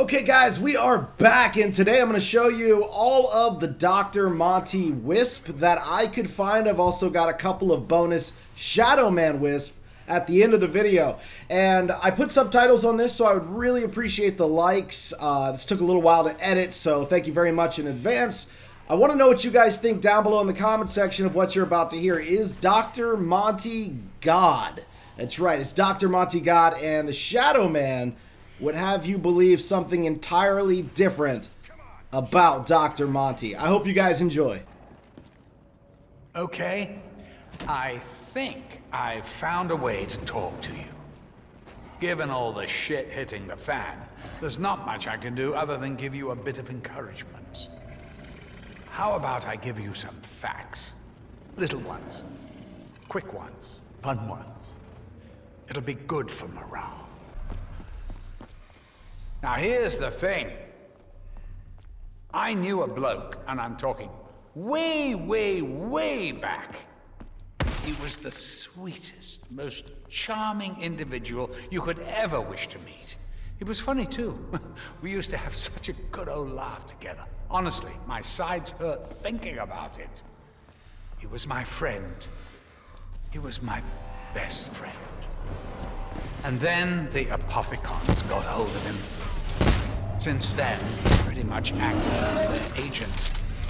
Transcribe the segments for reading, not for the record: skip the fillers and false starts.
Okay guys, we are back, and today I'm going to show you all of the Dr. Monty Wisp that I could find. I've also got a couple of bonus Shadowman Wisp at the end of the video. And I put subtitles on this, so I would really appreciate the likes. This took a little while to edit, so thank you very much in advance. I want to know what you guys think down below in the comment section of what you're about to hear. Is Dr. Monty God? That's right, it's Dr. Monty God, and the Shadowman would have you believe something entirely different about Dr. Monty. I hope you guys enjoy. Okay, I think I've found a way to talk to you. Given all the shit hitting the fan, there's not much I can do other than give you a bit of encouragement. How about I give you some facts? Little ones, quick ones, fun ones. It'll be good for morale. Now here's the thing. I knew a bloke, and I'm talking way, way, way back. He was the sweetest, most charming individual you could ever wish to meet. He was funny too. We used to have such a good old laugh together. Honestly, my sides hurt thinking about it. He was my friend. He was my best friend. And then the apothecons got hold of him. Since then, pretty much acting as their agent,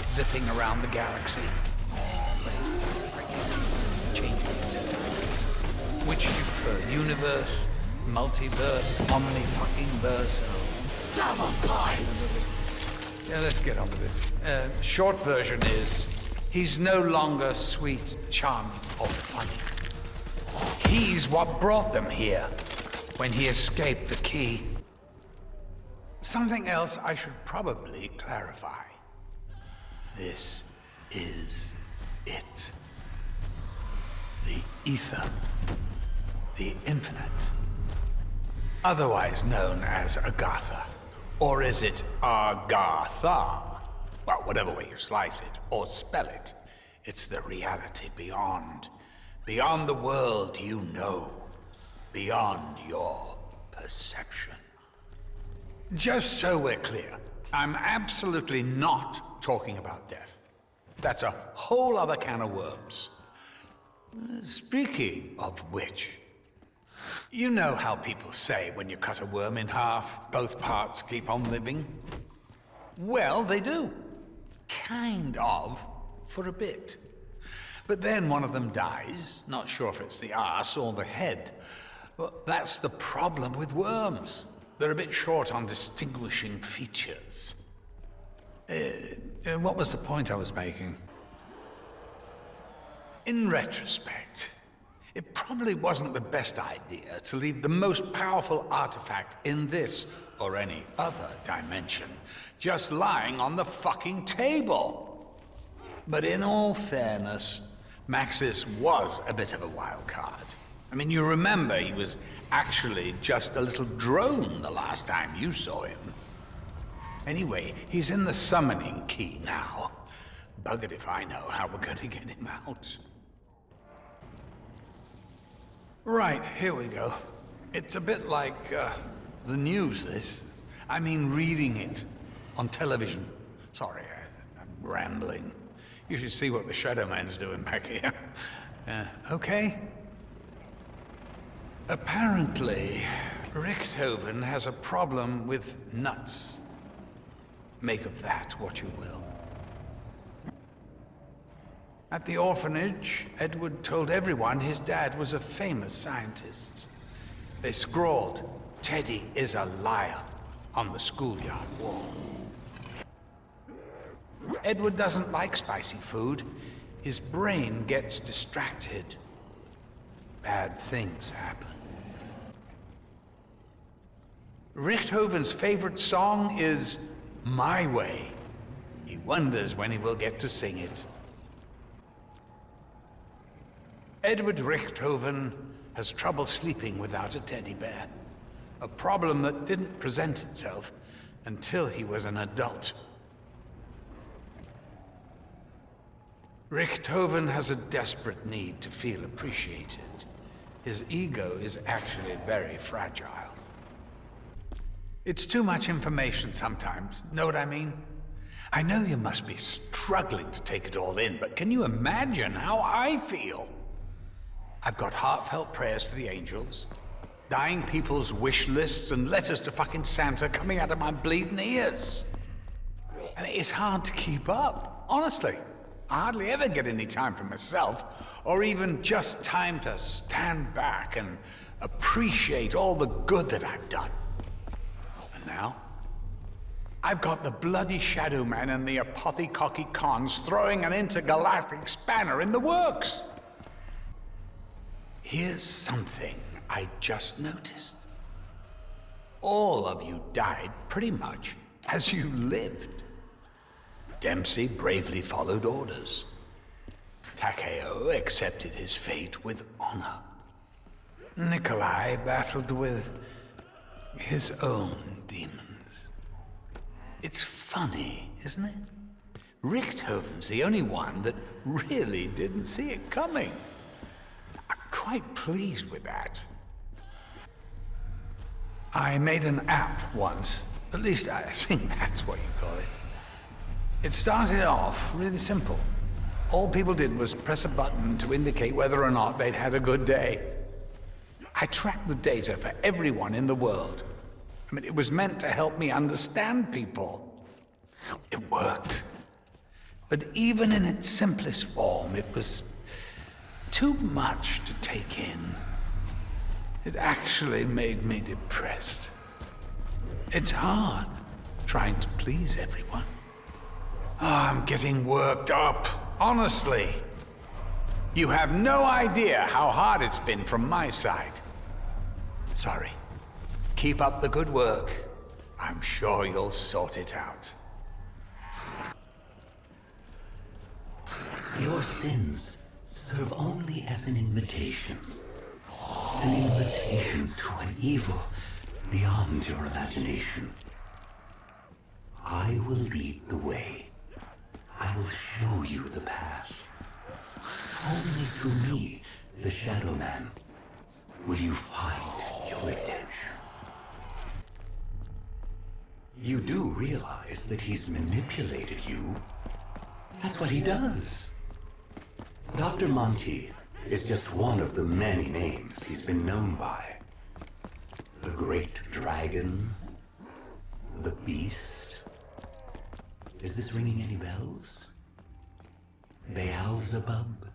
zipping around the galaxy. Changing it. Which do you prefer? Universe, multiverse, omni-fucking-verse, or... Double points! Yeah, let's get on with it. Short version is, he's no longer sweet, charming, or funny. He's what brought them here, when he escaped the key. Something else I should probably clarify. This is it. The ether. The infinite. Otherwise known as Agartha. Or is it Agartha? Well, whatever way you slice it, or spell it. It's the reality beyond. Beyond the world you know. Beyond your perception. Just so we're clear, I'm absolutely not talking about death. That's a whole other can of worms. Speaking of which, you know how people say when you cut a worm in half, both parts keep on living? Well, they do. Kind of, for a bit. But then one of them dies, not sure if it's the arse or the head. Well, that's the problem with worms. They're a bit short on distinguishing features. What was the point I was making? In retrospect, it probably wasn't the best idea to leave the most powerful artifact in this or any other dimension just lying on the fucking table. But in all fairness, Maxis was a bit of a wild card. I mean, you remember he was actually just a little drone the last time you saw him. Anyway, he's in the summoning key now. Buggered if I know how we're going to get him out. Right, here we go. It's a bit like the news, this. I mean, reading it on television. Sorry, I'm rambling. You should see what the Shadowman's doing back here. Okay? Apparently, Richtofen has a problem with nuts. Make of that what you will. At the orphanage, Edward told everyone his dad was a famous scientist. They scrawled, "Teddy is a liar," on the schoolyard wall. Edward doesn't like spicy food. His brain gets distracted. Bad things happen. Richthoven's favorite song is My Way. He wonders when he will get to sing it. Edward Richtofen has trouble sleeping without a teddy bear. A problem that didn't present itself until he was an adult. Richtofen has a desperate need to feel appreciated. His ego is actually very fragile. It's too much information sometimes, know what I mean? I know you must be struggling to take it all in, but can you imagine how I feel? I've got heartfelt prayers to the angels, dying people's wish lists and letters to fucking Santa coming out of my bleeding ears. And it's hard to keep up, honestly. I hardly ever get any time for myself, or even just time to stand back and appreciate all the good that I've done. And now, I've got the bloody Shadowman and the apothecocky cons throwing an intergalactic spanner in the works. Here's something I just noticed. All of you died pretty much as you lived. Dempsey bravely followed orders. Takeo accepted his fate with honor. Nikolai battled with his own demons. It's funny, isn't it? Richtofen's the only one that really didn't see it coming. I'm quite pleased with that. I made an app once. At least I think that's what you call it. It started off really simple. All people did was press a button to indicate whether or not they'd had a good day. I tracked the data for everyone in the world. I mean, it was meant to help me understand people. It worked. But even in its simplest form, it was too much to take in. It actually made me depressed. It's hard trying to please everyone. Oh, I'm getting worked up, honestly. You have no idea how hard it's been from my side. Sorry. Keep up the good work. I'm sure you'll sort it out. Your sins serve only as an invitation. An invitation to an evil beyond your imagination. I will lead the way. I will show you the path. Only through me, the Shadowman, will you find your redemption. You do realize that he's manipulated you. That's what he does. Dr. Monty is just one of the many names he's been known by. The Great Dragon, the Beast. Is this ringing any bells? Beelzebub,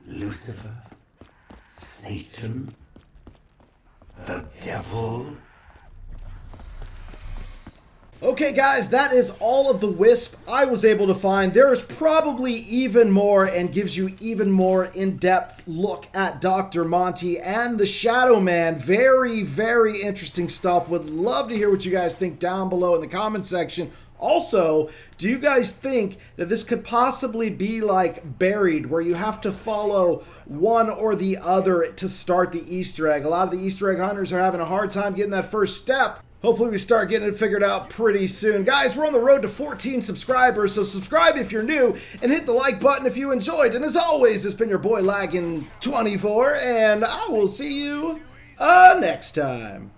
Lucifer, Satan, the Devil. Okay guys, that is all of the Wisp I was able to find. There is probably even more and gives you even more in-depth look at Dr. Monty and the Shadowman. Very, very interesting stuff. Would love to hear what you guys think down below in the comment section. Also, do you guys think that this could possibly be like Buried, where you have to follow one or the other to start the Easter egg? A lot of the Easter egg hunters are having a hard time getting that first step. Hopefully we start getting it figured out pretty soon. Guys, we're on the road to 14 subscribers, so subscribe if you're new and hit the like button if you enjoyed. And as always, it's been your boy Laggin24, and I will see you next time.